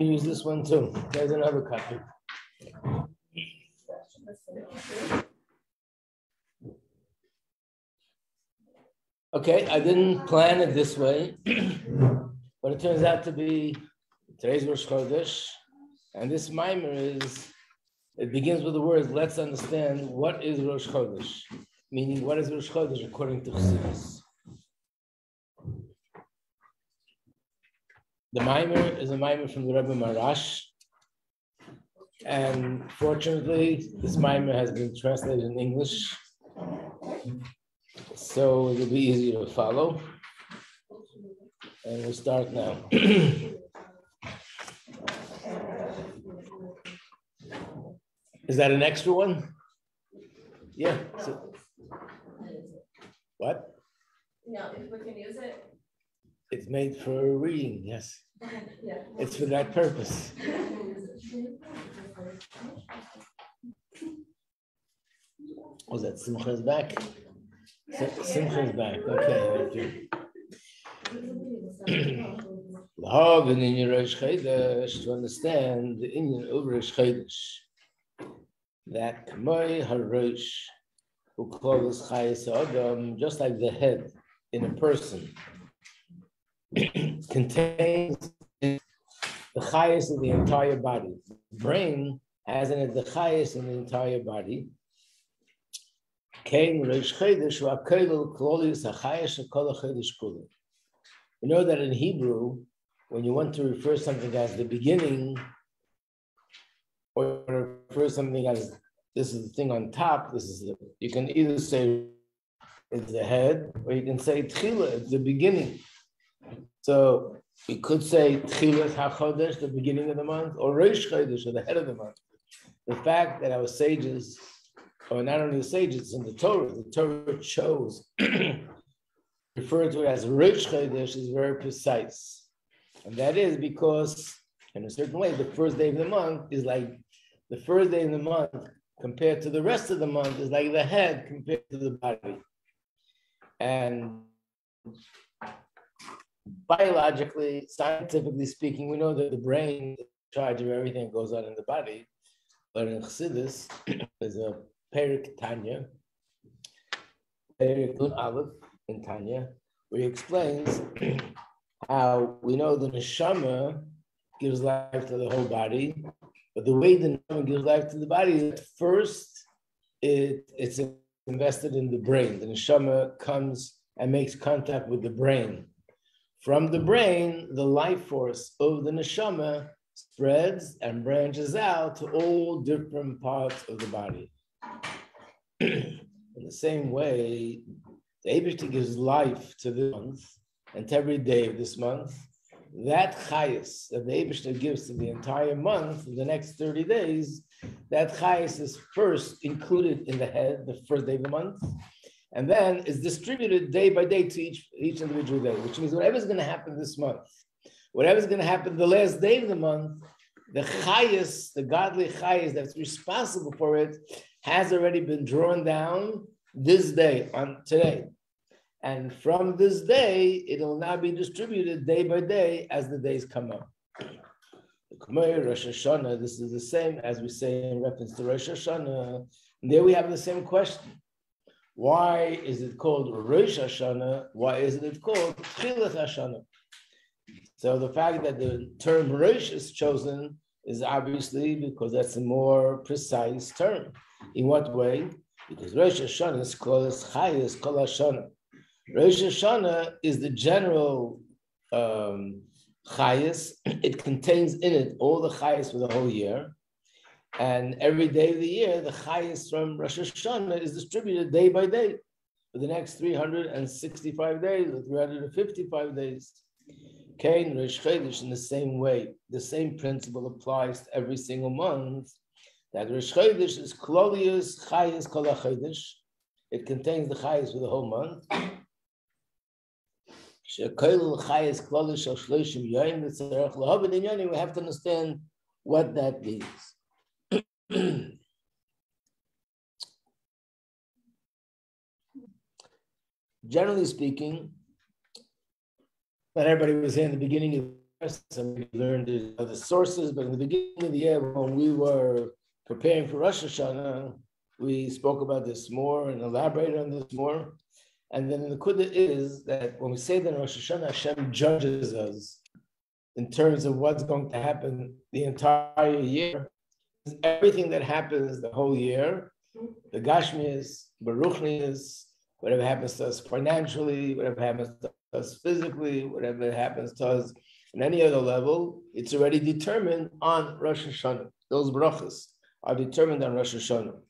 Use this one too. There's another copy. Okay, I didn't plan it this way, but it turns out to be today's Rosh Chodesh, and this mimer it begins with the words, let's understand what is Rosh Chodesh, meaning what is Rosh Chodesh according to Chassidus. The mimer is a mimer from the Rebbe Maharash, and fortunately, this mimer has been translated in English, so it'll be easier to follow. And we'll start now. Is that an extra one? Yeah. So, what? No, if we can use it. It's made for reading, yes. Yeah. It's for that purpose. Was that Simcha's back? Simcha's back. Okay. Lehavin Inyan Rosh Chodesh, to understand the Inyan of Rosh Chodesh, that Maharash, who calls Chayes Adam, just like the head in a person, contains the Chayes of the entire body. The brain has in it the Chayes in the entire body. You know that in Hebrew, when you want to refer to something as the beginning, or refer to something as this is the thing on top, you can either say it's the head, or you can say tchila, it's the beginning. So we could say tchilas hachodesh, the beginning of the month, or Rosh Chodesh, or the head of the month. The fact that our sages, or not only the sages, in the Torah chose refer to it as Rosh Chodesh is very precise. And that is because, in a certain way, the first day of the month is like the first day of the month compared to the rest of the month is like the head compared to the body. And biologically, scientifically speaking, we know that the brain is in charge of everything that goes on in the body. But in Chassidus, there's a Perik Tanya, Perik Aleph in Tanya, where he explains how we know the neshama gives life to the whole body, but the way the neshama gives life to the body is that first it's invested in the brain. The neshama comes and makes contact with the brain. From the brain, the life force of the neshama spreads and branches out to all different parts of the body. In the same way, the Eibishter gives life to the month and to every day of this month. That chayes that the Eibishter gives to the entire month, the next 30 days, that chayes is first included in the head, the first day of the month, and then is distributed day by day to each individual day, which means whatever's going to happen this month, whatever's going to happen the last day of the month, the chayes, the godly chayes that's responsible for it, has already been drawn down this day, on today. And from this day, it will now be distributed day by day as the days come up. The Khmer Rosh Hashanah, this is the same as we say in reference to Rosh Hashanah. And there we have the same question. Why is it called Rosh Hashanah? Why isn't it called Tchilas Hashanah? So the fact that the term Rosh is chosen is obviously because that's a more precise term. In what way? Because Rosh Hashanah is called as Chayes Kol Hashanah. Rosh Hashanah is the general Chayes. It contains in it all the Chayes for the whole year. And every day of the year, the Chayes from Rosh Hashanah is distributed day by day for the next 365 days or 355 days. Kain Rosh Chodesh in the same way, the same principle applies to every single month. That Rosh Chodesh is Klolius Chayes Kol HaChodesh. It contains the Chayes for the whole month. Shekol Chayes Klolius Shal Shloshim Yom V'Tzarech Lehavin Inyan. We have to understand what that means. Generally speaking, but everybody was here in the beginning of some we learned in other sources, but in the beginning of the year, when we were preparing for Rosh Hashanah, we spoke about this more and elaborated on this more. And then the Kudah is that when we say that in Rosh Hashanah, Hashem judges us in terms of what's going to happen the entire year. Everything that happens the whole year, the Gashmias, Baruchnias, whatever happens to us financially, whatever happens to us physically, whatever happens to us in any other level, it's already determined on Rosh Hashanah. Those brachas are determined on Rosh Hashanah.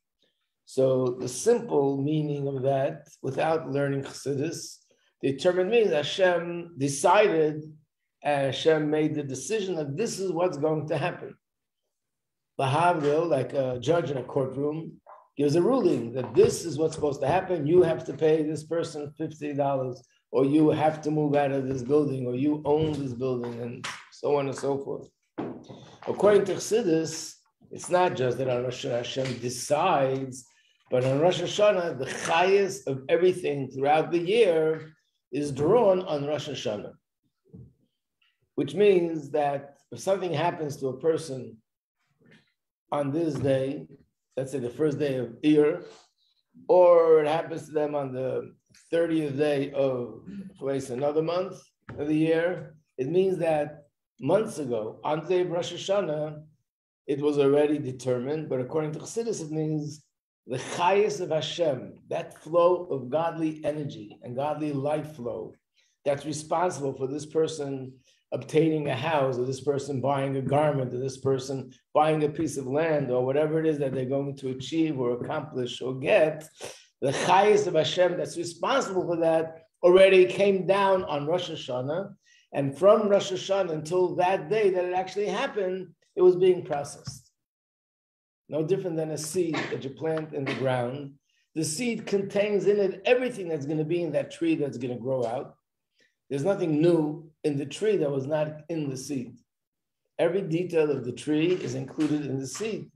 So the simple meaning of that, without learning Chassidus, determined means Hashem decided and Hashem made the decision that this is what's going to happen. Lahavdil, like a judge in a courtroom, gives a ruling that this is what's supposed to happen. You have to pay this person $50, or you have to move out of this building, or you own this building, and so on and so forth. According to Chassidus, it's not just that on Rosh Hashanah Hashem decides, but on Rosh Hashanah, the chayas of everything throughout the year is drawn on Rosh Hashanah. Which means that if something happens to a person on this day, let's say the first day of Iyar, or it happens to them on the 30th day of another month of the year, it means that months ago, on the day of Rosh Hashanah, it was already determined, but according to Chassidus, it means the chayas of Hashem, that flow of godly energy and godly life flow that's responsible for this person obtaining a house, or this person buying a garment, or this person buying a piece of land, or whatever it is that they're going to achieve or accomplish or get, the chayas of Hashem that's responsible for that already came down on Rosh Hashanah. And from Rosh Hashanah until that day that it actually happened, it was being processed. No different than a seed that you plant in the ground. The seed contains in it everything that's going to be in that tree that's going to grow out. There's nothing new in the tree that was not in the seed. Every detail of the tree is included in the seed.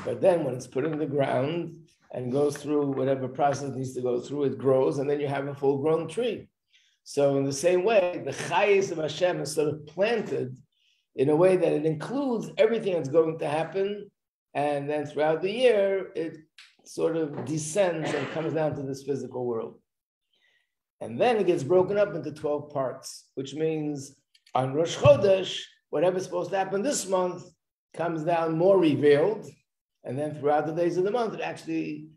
But then when it's put in the ground and goes through whatever process it needs to go through, it grows, and then you have a full-grown tree. So in the same way, the chayes of Hashem is sort of planted in a way that it includes everything that's going to happen, and then throughout the year, it sort of descends and comes down to this physical world. And then it gets broken up into 12 parts, which means on Rosh Chodesh, whatever's supposed to happen this month comes down more revealed. And then throughout the days of the month, it actually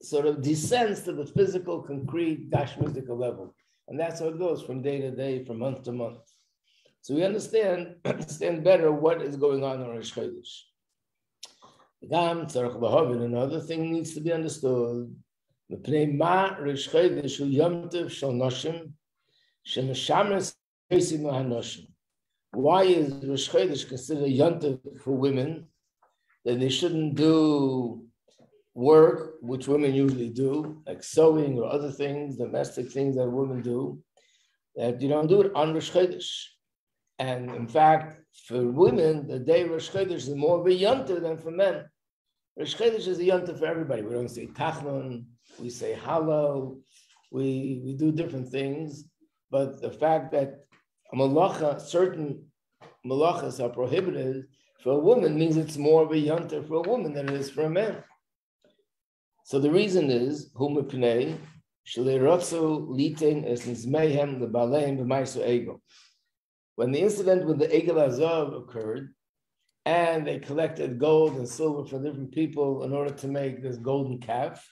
sort of descends to the physical, concrete, dashmistical level. And that's how it goes from day to day, from month to month. So we understand better what is going on Rosh Chodesh. Another thing needs to be understood. Why is Rosh Chodesh considered a yontif for women? That they shouldn't do work, which women usually do, like sewing or other things, domestic things that women do, that you don't do it on Rosh Chodesh. And in fact, for women, the day Rosh Chodesh is more of a yontif than for men. Rosh Chodesh is a yontif for everybody. We don't say tachlon, we say halal, we do different things, but the fact that a malacha, certain malachas are prohibited for a woman means it's more of a yontif for a woman than it is for a man. So the reason is, when the incident with the Egel Azov occurred, and they collected gold and silver from different people in order to make this golden calf,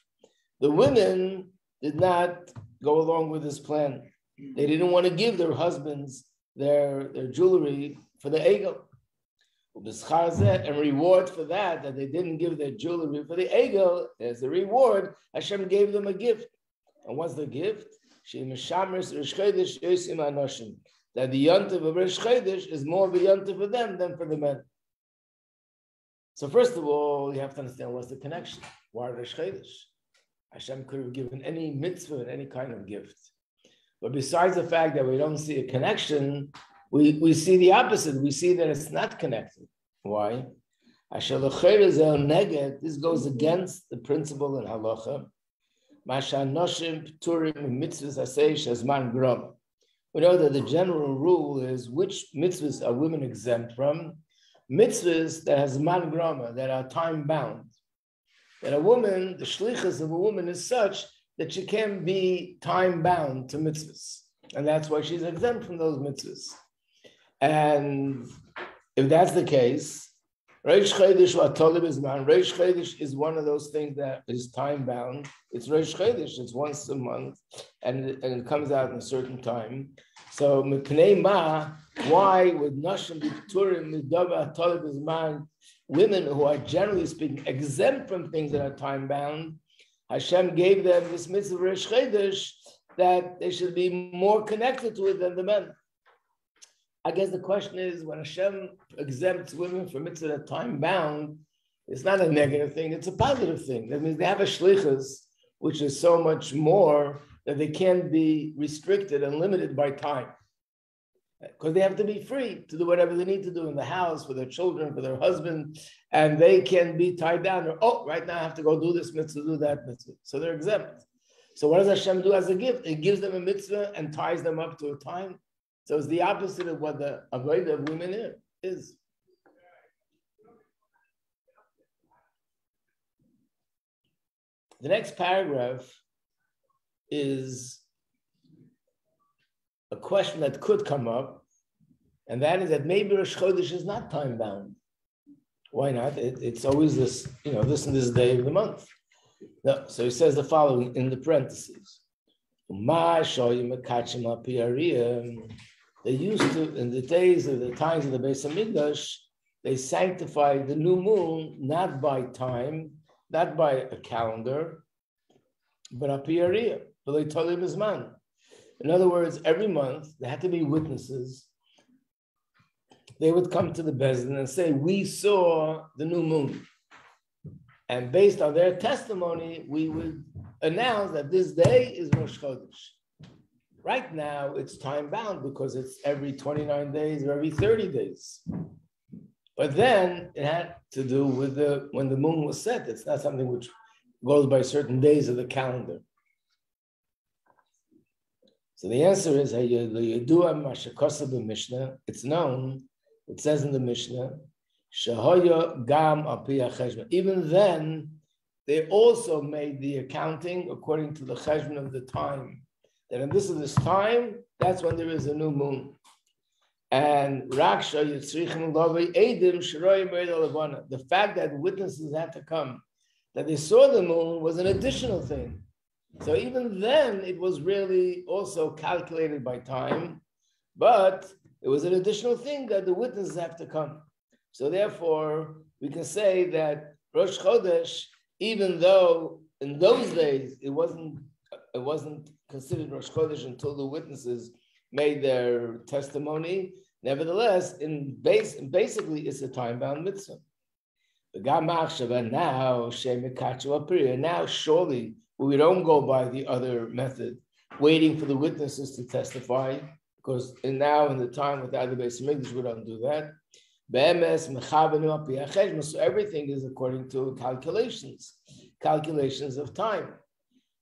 the women did not go along with this plan. They didn't want to give their husbands their jewelry for the Egel. And reward for that they didn't give their jewelry for the Egel, as a reward, Hashem gave them a gift. And what's the gift? That the yontif of Rosh Chodesh is more of a yontif for them than for the men. So first of all, you have to understand what's the connection. Why Rosh Chodesh? Hashem could have given any mitzvah and any kind of gift. But besides the fact that we don't see a connection, we see the opposite. We see that it's not connected. Why? This goes against the principle in halacha. We know that the general rule is which mitzvahs are women exempt from? Mitzvahs that has man grama, that are time bound. That a woman, the shlichus of a woman is such that she can be time bound to mitzvahs. And that's why she's exempt from those mitzvahs. And if that's the case, Rosh Chodesh Rosh Chodesh is one of those things that is time bound. It's Rosh Chodesh, it's once a month, and it comes out in a certain time. So, why would Nashim B'Turim Midava Tolib Bizman, women who are generally speaking exempt from things that are time bound, Hashem gave them this mitzvah of Rosh Chodesh that they should be more connected to it than the men. I guess the question is, when Hashem exempts women from mitzvah that are time bound, it's not a negative thing, it's a positive thing. That means they have a shlichus, which is so much more that they can't be restricted and limited by time. Because they have to be free to do whatever they need to do in the house, for their children, for their husband, and they can be tied down. Or, right now I have to go do this mitzvah, do that mitzvah. So they're exempt. So what does Hashem do as a gift? It gives them a mitzvah and ties them up to a time. So it's the opposite of what the avodah of women is. The next paragraph is a question that could come up, and that is that maybe Rosh Chodesh is not time bound. Why not? It's always this, this and this day of the month. No, so he says the following in the parentheses. They used to, in the days of the times of the Beis Hamikdash, they sanctified the new moon not by time, not by a calendar, but a piyariyah, in other words, every month there had to be witnesses. They would come to the Bezdin and say, we saw the new moon. And based on their testimony, we would announce that this day is Rosh Chodesh. Right now, it's time bound because it's every 29 days or every 30 days. But then it had to do with when the moon was set. It's not something which goes by certain days of the calendar. So the answer is, it's known, it says in the Mishnah, even then, they also made the accounting according to the cheshbon of the time. That in this time, that's when there is a new moon. And the fact that witnesses had to come, that they saw the moon, was an additional thing. So even then, it was really also calculated by time, but it was an additional thing that the witnesses have to come. So therefore, we can say that Rosh Chodesh, even though in those days it wasn't considered Rosh Chodesh until the witnesses made their testimony, nevertheless, basically it's a time-bound mitzvah. Now, surely, we don't go by the other method, waiting for the witnesses to testify, because now in the time without the Beis Hamikdash, we don't do that. So everything is according to calculations of time.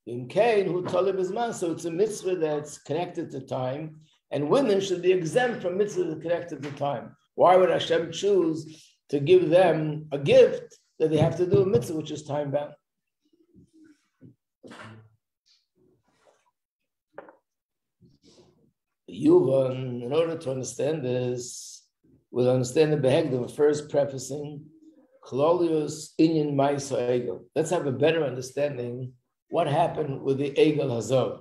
So it's a mitzvah that's connected to time, and women should be exempt from mitzvahs connected to time. Why would Hashem choose to give them a gift that they have to do a mitzvah which is time bound? Yuvan, in order to understand this, we'll understand the behegdim first prefacing Chlolius Inyan Ma'isa Egel. Let's have a better understanding what happened with the Egel Hazav.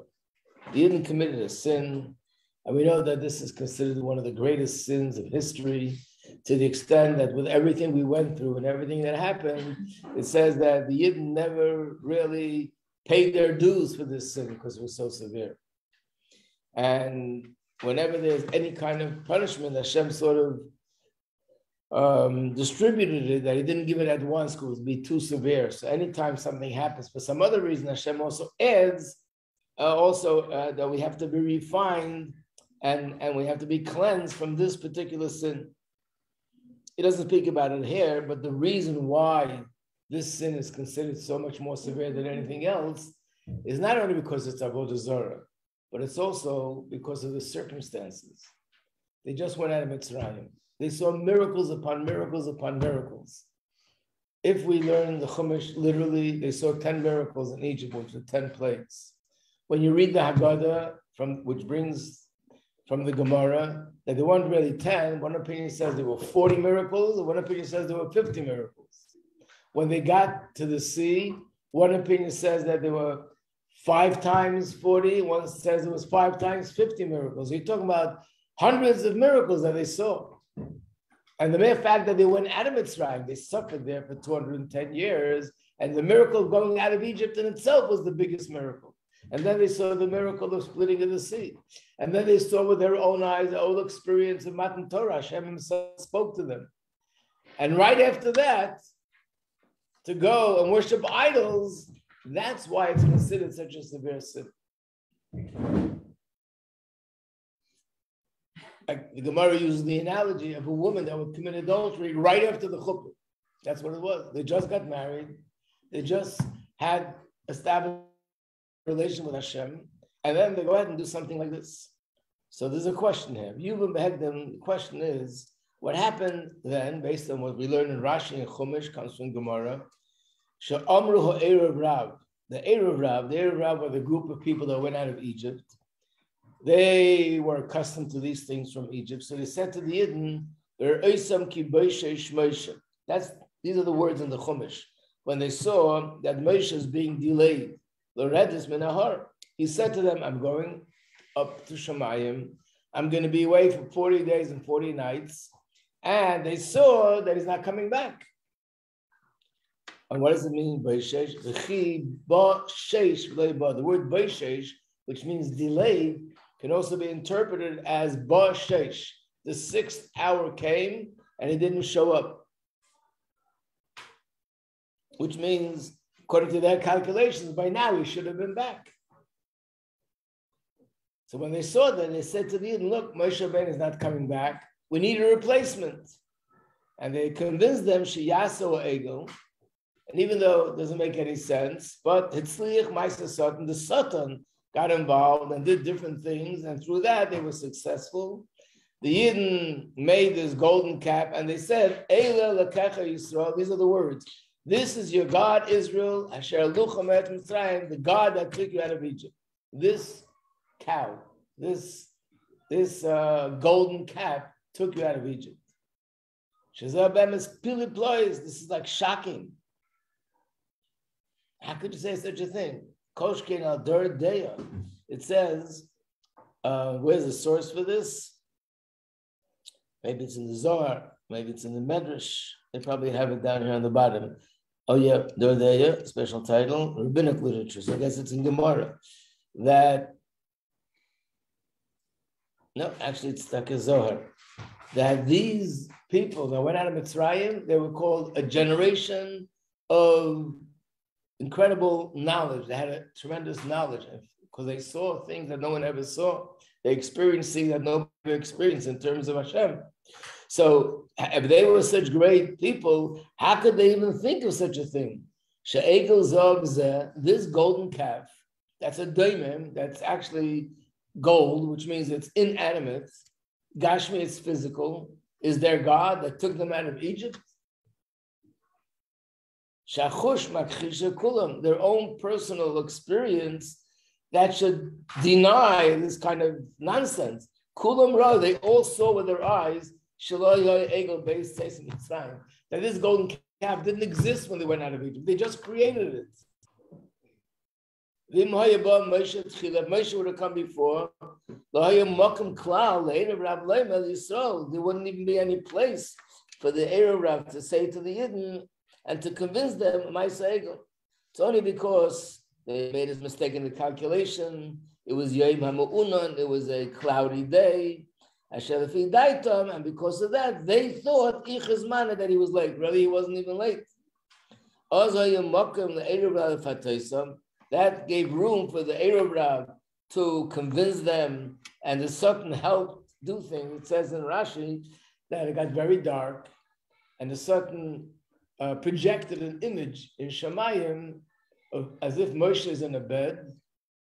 The Yidden committed a sin, and we know that this is considered one of the greatest sins of history, to the extent that with everything we went through and everything that happened, it says that the Yidden never really paid their dues for this sin because it was so severe. And whenever there's any kind of punishment, Hashem sort of distributed it, that he didn't give it at once because it would be too severe. So anytime something happens for some other reason, Hashem also adds that we have to be refined and we have to be cleansed from this particular sin. He doesn't speak about it here, but the reason why this sin is considered so much more severe than anything else is not only because it's avodah zarah, but it's also because of the circumstances. They just went out of Mitzrayim. They saw miracles upon miracles upon miracles. If we learn the Chumash literally, they saw 10 miracles in Egypt, which are 10 plagues. When you read the Haggadah, which brings from the Gemara, that there weren't really 10, one opinion says there were 40 miracles, and one opinion says there were 50 miracles. When they got to the sea, one opinion says that there were 5 times 40, one says it was 5 times 50 miracles. You're talking about hundreds of miracles that they saw. And the mere fact that they went out of Mitzrayim, they suffered there for 210 years, and the miracle of going out of Egypt in itself was the biggest miracle. And then they saw the miracle of splitting of the sea. And then they saw with their own eyes the whole experience of Matan Torah. Hashem himself spoke to them. And right after that, to go and worship idols, that's why it's considered such a severe sin. Like the Gemara uses the analogy of a woman that would commit adultery right after the chuppah. That's what it was. They just got married. They just had established a relation with Hashem. And then they go ahead and do something like this. So there's a question here. The question is, what happened then, based on what we learned in Rashi and Chumash, comes from Gemara, She'amru ha'erev Rav. The Erev Rav were the group of people that went out of Egypt. They were accustomed to these things from Egypt. So they said to the Yidden, these are the words in the Chumash. When they saw that Moshe is being delayed, he said to them, I'm going up to Shemayim. I'm going to be away for 40 days and 40 nights. And they saw that he's not coming back. And what does it mean, Beishesh? The word Beishesh, which means delayed, can also be interpreted as Bashesh. The 6th hour came and he didn't show up. Which means, according to their calculations, by now he should have been back. So when they saw that, they said to the Yidden, look, Moshe Rabbeinu is not coming back. We need a replacement. And they convinced them, Sheyaso Egel. And even though it doesn't make any sense, but Hitzliach Maisa Satan, the Satan got involved and did different things, and through that they were successful. The Yidden made this golden cap, and they said, Eila Lakecha Yisrael, these are the words. This is your God, Israel, Asher Luchem et Mitzrayim, the God that took you out of Egypt. This cow, this golden cap took you out of Egypt. This is like shocking. How could you say such a thing? Koshkin al Dur Deya. It says, where's the source for this? Maybe it's in the Zohar, maybe it's in the Medrash. They probably have it down here on the bottom. Oh yeah, Dur Deya, special title, rabbinic literature. So I guess it's in Gemara. No, actually it's stuck in Zohar. That these people that went out of Mitzrayim, they were called a generation of incredible knowledge. They had a tremendous knowledge because they saw things that no one ever saw. They experienced things that nobody experienced in terms of Hashem. So if they were such great people, how could they even think of such a thing? This golden calf, that's a daimim, that's actually gold, which means it's inanimate. Gashmi is physical, is their God that took them out of Egypt. Shachush makhisha kulam, their own personal experience that should deny this kind of nonsense. Kulam ra, they all saw with their eyes that this golden calf didn't exist when they went out of Egypt. They just created it. If Moshe would have come before, there wouldn't even be any place for the Erev Rav to say to the Yidden and to convince them, it's only because they made a mistake in the calculation. It was Yom HaMu'unan, it was a cloudy day, and because of that, they thought that he was late. Really, he wasn't even late. That gave room for the Erev Rav to convince them, and the Satan helped do things. It says in Rashi that it got very dark, and the Satan projected an image in Shemayim as if Moshe is in a bed,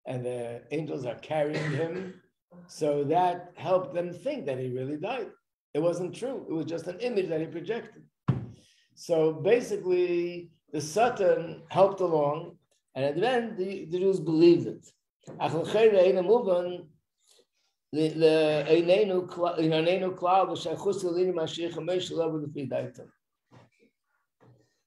and the angels are carrying him. So that helped them think that he really died. It wasn't true. It was just an image that he projected. So basically, the Satan helped along, and at the end, the Jews believed it.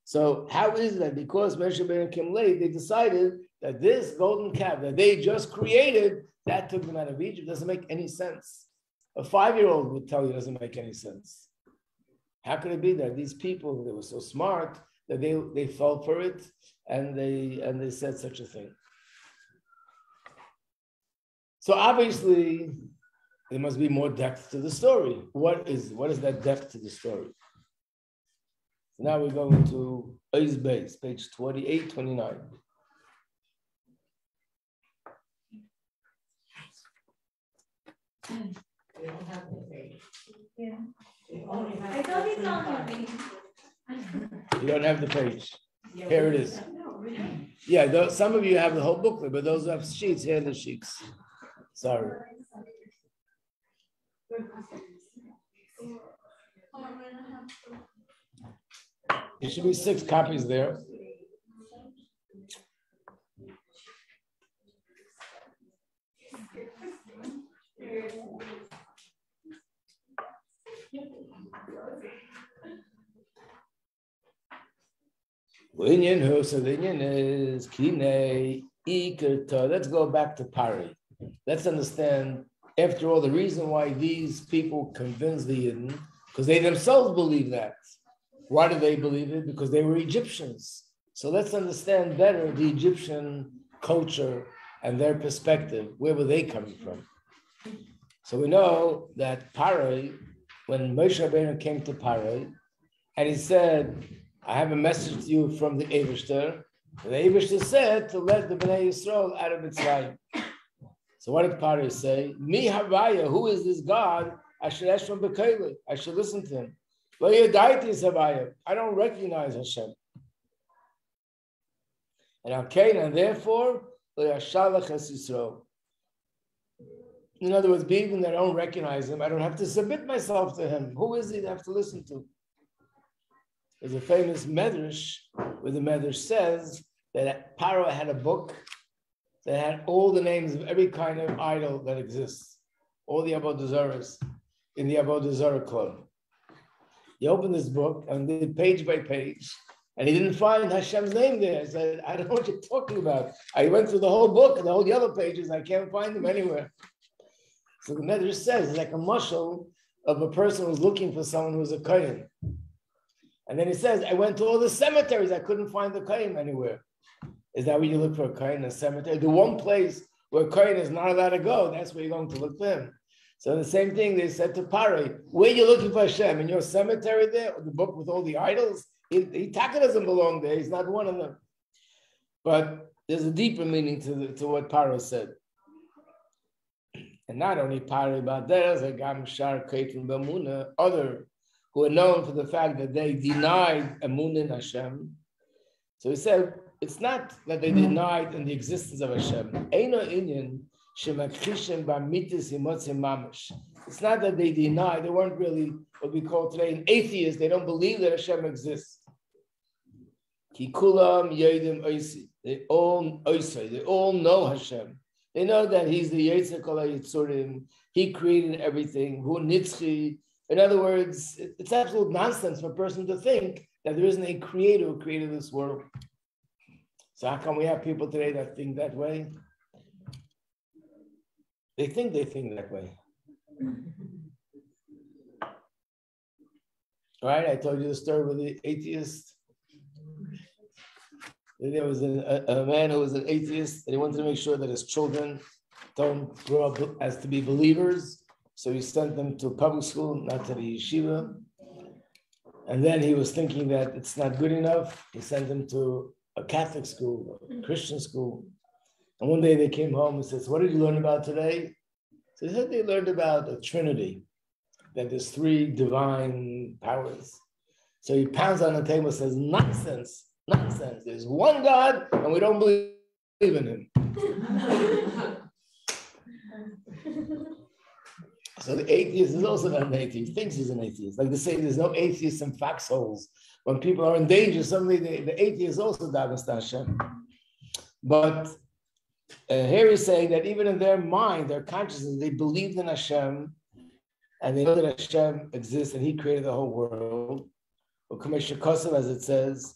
So how is that? Because Moshe Rabbeinu came late, they decided that this golden calf that they just created, that took them out of Egypt. Doesn't make any sense. A 5-year-old would tell you it doesn't make any sense. How could it be that these people, they were so smart that they fell for it and they said such a thing? So obviously, there must be more depth to the story. What is that depth to the story? So now we're going to Oz Beis, page 28, 29. We don't have the page. Yeah. I thought it's on the page. You don't have the page. Here it is. Yeah, some of you have the whole booklet, but those who have sheets, here are the sheets. Sorry. There should be 6 copies there. Inyan, so the Inyan is Kine Ikerta. Let's go back to Pari. Let's understand, after all, the reason why these people convinced the Yidden, because they themselves believe that. Why do they believe it? Because they were Egyptians. So let's understand better the Egyptian culture and their perspective. Where were they coming from? So we know that Pari, when Moshe Rabbeinu came to Pari, and he said, I have a message to you from the Eivishter. The Eivishter said to let the Bnei Yisrael out of Mitzrayim. So what did Pari say? Mi Havaya, who is this God? I should ask from Bekele. I should listen to him. Lo Yadaiti Havaya. I don't recognize Hashem. And therefore, Lo Yashalach Es Yisrael. In other words, being that I don't recognize him, I don't have to submit myself to him. Who is he to have to listen to? There's a famous medrash where the medrash says that Paro had a book that had all the names of every kind of idol that exists, all the Avodah Zarahs in the Avodah Zarah club. He opened this book and did page by page, and he didn't find Hashem's name there. I said, I don't know what you're talking about. I went through the whole book and all the other pages, I can't find them anywhere. So the medrash says it's like a mashal of a person who's looking for someone who's a kohen. And then he says, I went to all the cemeteries. I couldn't find the kohen anywhere. Is that where you look for a kohen in a cemetery? The one place where kohen is not allowed to go, that's where you're going to look for him. So the same thing they said to Pari, where are you looking for Hashem? In your cemetery there? Or the book with all the idols? He Taka doesn't belong there. He's not one of them. But there's a deeper meaning to what Pari said. And not only Pari, but there's a Gam Shar Keitrim Bamuna, other who are known for the fact that they denied Emunah in Hashem. So he said, it's not that they denied in the existence of Hashem. Eino Inyan shemakhishem b'mitis imotzim mamash. It's not that they denied, they weren't really what we call today an atheist. They don't believe that Hashem exists. Ki kulam yedim oisi. They all know Hashem. They know that he's the Yetzer Kol HaYitzurim. He created everything. Hu nitzchi. In other words, it's absolute nonsense for a person to think that there isn't a creator who created this world. So how come we have people today that think that way? They think that way. All right, I told you the story with the atheist. There was a man who was an atheist, and he wanted to make sure that his children don't grow up as to be believers. So he sent them to public school, not to the yeshiva. And then he was thinking that it's not good enough. He sent them to a Catholic school, a Christian school. And one day they came home and says, what did you learn about today? So they said they learned about a Trinity, that there's 3 divine powers. So he pounds on the table and says, nonsense. There's one God, and we don't believe believe in him. So the atheist is also not an atheist. He thinks he's an atheist. Like they say, there's no atheists in foxholes. When people are in danger, suddenly the atheist also dagas to Hashem. But here he's saying that even in their mind, their consciousness, they believed in Hashem, and they know that Hashem exists and He created the whole world. As it says,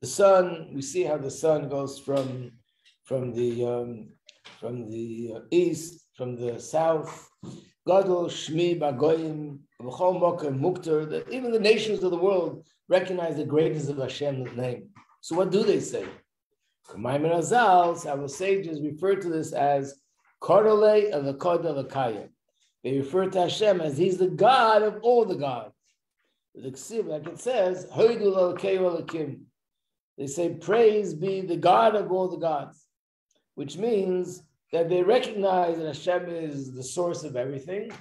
the sun. We see how the sun goes from the east, from the south. Gadol Shmi Bagoyim V'chol Mokem Mukter. That even the nations of the world recognize the greatness of Hashem's name. So what do they say? Our sages refer to this as Korole Elokod Elokayim. They refer to Hashem as He's the God of all the gods. Like it says, they say, praise be the God of all the gods, which means that they recognize that Hashem is the source of everything,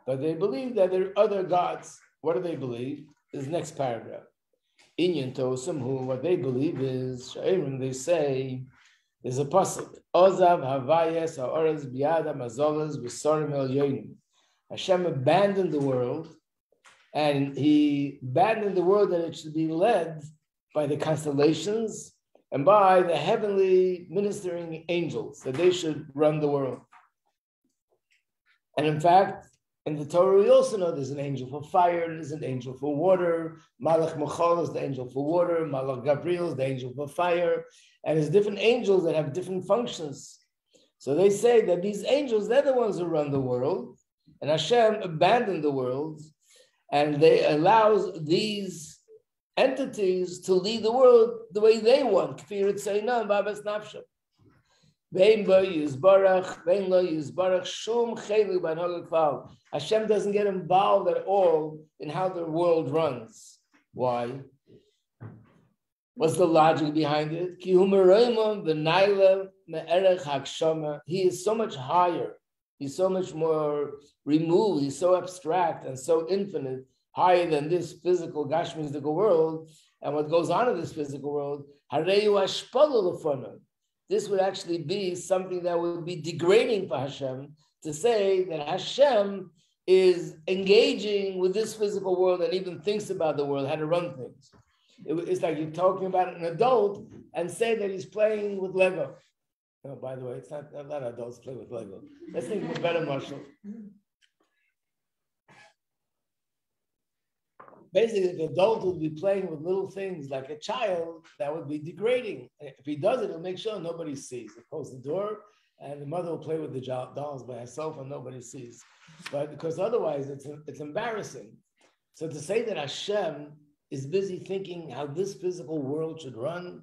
but they believe that there are other gods. What do they believe? This is the next paragraph. Inyan Tosam, who what they believe is, they say, there's a pasuk. Ozav Havayes Ha'oraz Biyada Mazolas V'Sorim El Yonim. Hashem abandoned the world, and He abandoned the world that it should be led by the constellations and by the heavenly ministering angels, that they should run the world. And in fact, in the Torah, we also know there's an angel for fire, there's an angel for water. Malach Machal is the angel for water. Malach Gabriel is the angel for fire. And there's different angels that have different functions. So they say that these angels, they're the ones who run the world. And Hashem abandoned the world. And they allows these entities to lead the world the way they want. Hashem doesn't get involved at all in how the world runs. Why? What's the logic behind it? He is so much higher. He's so much more removed. He's so abstract and so infinite, higher than this physical, gashmistical world. And what goes on in this physical world, this would actually be something that would be degrading for Hashem, to say that Hashem is engaging with this physical world and even thinks about the world, how to run things. It's like you're talking about an adult and say that he's playing with Lego. Oh, by the way, it's not a lot of adults play with Lego. Let's think of a better marshal. Basically, if an adult would be playing with little things like a child, that would be degrading. If he does it, he'll make sure nobody sees. He'll close the door, and the mother will play with the dolls by herself, and nobody sees. But because otherwise, it's embarrassing. So to say that Hashem is busy thinking how this physical world should run,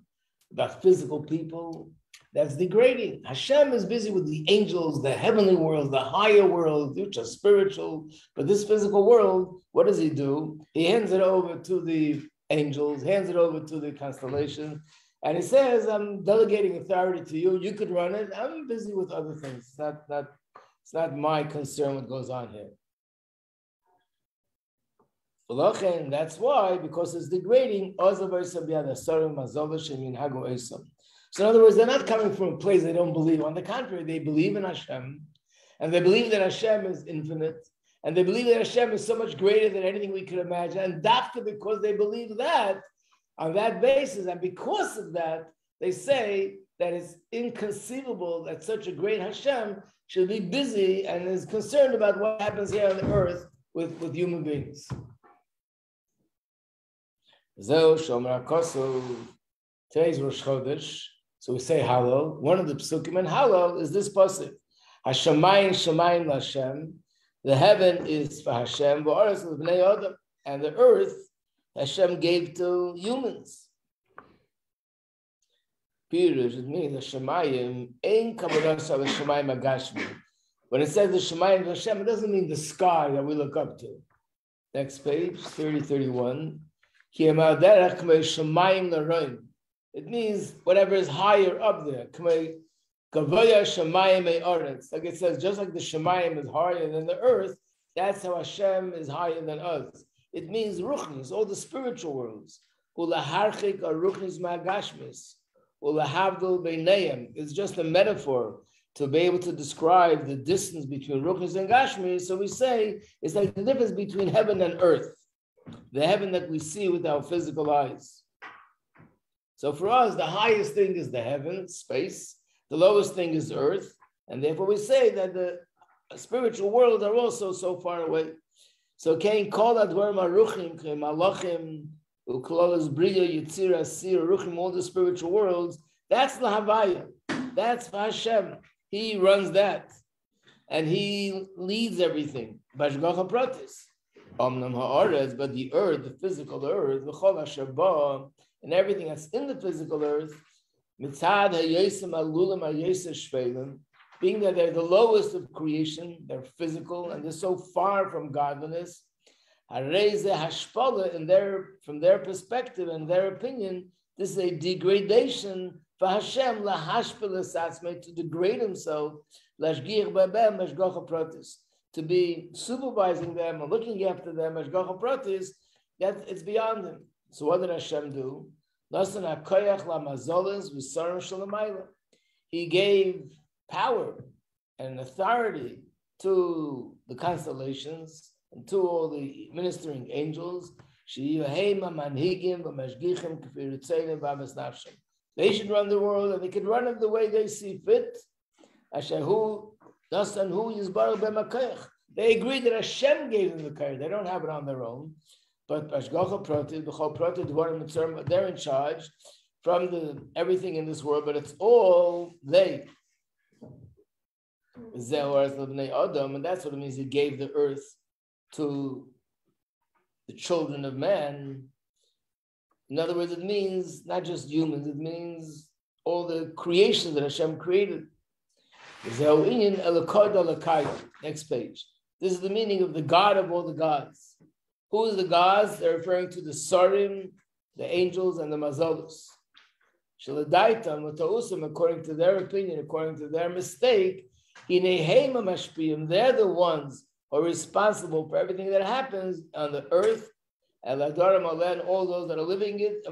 about physical people, that's degrading. Hashem is busy with the angels, the heavenly world, the higher world, which are spiritual. But this physical world, what does He do? He hands it over to the angels, hands it over to the constellation, and He says, I'm delegating authority to you. You could run it. I'm busy with other things. It's not my concern what goes on here. That's why, because it's degrading. So in other words, they're not coming from a place they don't believe. On the contrary, they believe in Hashem, and they believe that Hashem is infinite, and they believe that Hashem is so much greater than anything we could imagine. And dafka, because they believe that, on that basis, and because of that, they say that it's inconceivable that such a great Hashem should be busy and is concerned about what happens here on the earth with human beings. Today's Rosh Chodesh. So we say Hallel. One of the psukim in Hallel is this pasuk: Hashemayim Shemayim Hashem. The heaven is for Hashem, and the earth Hashem gave to humans. Pirush, it means the Shemayim ain't kavadas of the Shemayim Agashmi. When it says the Shemayim of Hashem, it doesn't mean the sky that we look up to. Next page, 30-31. It means whatever is higher up there. Like it says, just like the Shemayim is higher than the earth, that's how Hashem is higher than us. It means ruchnis, all the spiritual worlds. Ulaharchik or ruchnis ma'agashmis. It's just a metaphor to be able to describe the distance between Ruchnis and Gashmi. So we say it's like the difference between heaven and earth, the heaven that we see with our physical eyes. So for us, the highest thing is the heaven, space. The lowest thing is earth. And therefore we say that the spiritual world are also so far away. So Kain called Advar Maruchim, Malachim, Uklolas Bria, Yitzira, Sir, Ruchim, all the spiritual worlds. That's Lahavaya. That's Hashem. He runs that. And he leads everything. Bashgacha Pratis. Omnam Ha'aretz, but the earth, the physical earth, V'chol HaShabah, and everything that's in the physical earth, Mitzad HaYesem Alulim HaYesem Shvelim, being that they're the lowest of creation, they're physical, and they're so far from godliness, Hareze Hashpala, from their perspective and their opinion, this is a degradation for Hashem, lahashpala satzmei, to degrade himself, lashgir babem, mashgacha pratis, to be supervising them or looking after them, mashgacha pratis, that it's beyond him. So what did Hashem do? He gave power and authority to the constellations and to all the ministering angels. They should run the world, and they can run it the way they see fit. They agree that Hashem gave them the kayach. They don't have it on their own. But they're in charge from everything in this world, but it's all they. And that's what it means. He gave the earth to the children of man. In other words, it means not just humans, it means all the creation that Hashem created. Next page. This is the meaning of the God of all the gods. Who is the gods? They're referring to the Sarim, the angels, and the Mazalos. According to their opinion, according to their mistake, they're the ones who are responsible for everything that happens on the earth, and all those that are living it. So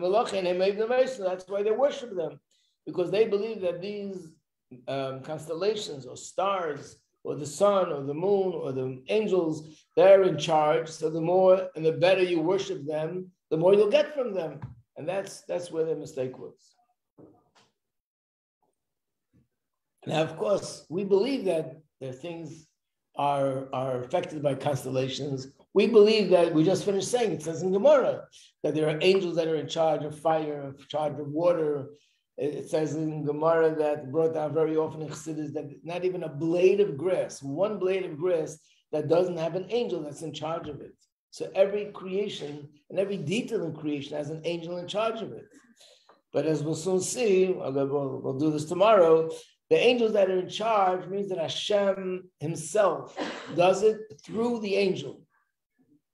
that's why they worship them, because they believe that these constellations or stars or the sun or the moon or the angels, they're in charge. So the more and the better you worship them, the more you'll get from them. And that's where their mistake was. Now, of course, we believe that their things are affected by constellations. We believe that, we just finished saying, it says in Gemara, that there are angels that are in charge of fire, in charge of water. It says in Gemara that brought down very often in Chassidus that not even a blade of grass, one blade of grass that doesn't have an angel that's in charge of it. So every creation and every detail in creation has an angel in charge of it. But as we'll soon see, we'll do this tomorrow, the angels that are in charge means that Hashem himself does it through the angel.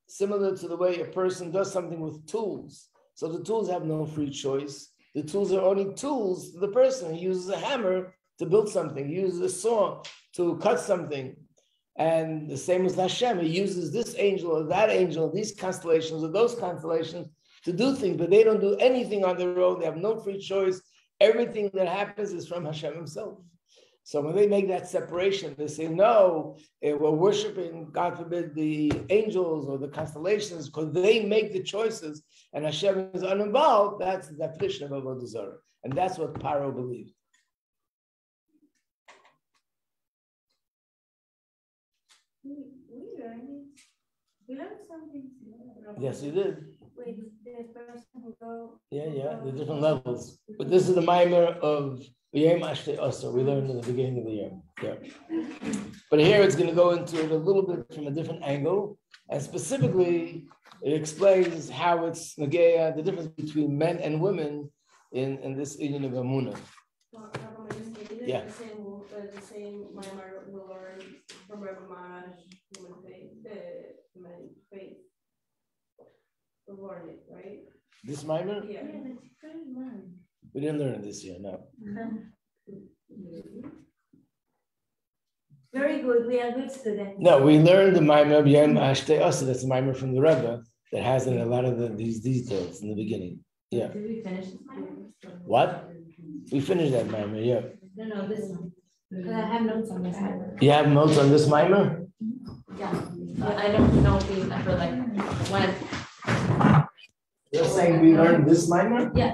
Similar to the way a person does something with tools. So the tools have no free choice. The tools are only tools to the person. He uses a hammer to build something. He uses a saw to cut something. And the same as Hashem. He uses this angel or that angel, these constellations or those constellations to do things, but they don't do anything on their own. They have no free choice. Everything that happens is from Hashem himself. So when they make that separation, they say, no, we're worshiping, God forbid, the angels or the constellations because they make the choices and Hashem is uninvolved. That's the definition of Avodah Zarah. And that's what Paro believed. We learned something. Yes, you did. With the person who go. Yeah, the different levels. But this is the Maimer of Yom Ashtei Asar. We learned in the beginning of the year. Yeah. But here it's going to go into it a little bit from a different angle. And specifically, it explains how it's Nageya, the difference between men and women in this Inyan of Amunah. Yeah. The same Mamar will learn from Rebbe Maharash, human faith. We'll learn it, right? This Mamar? Yeah. We didn't learn it this year, no. Very good. We are good students. No, we learned the Mamar of Yom Ashtei Asar. That's the Mamar from the Rebbe that has in a lot of these details in the beginning. Yeah. Did we finish this Mamar? What? We finished that mimer, yeah. No, this one. Because I have notes on this one. You have notes on this mimer? Yeah. I don't know if we ever like went. You're saying we learned this mimer? Yeah.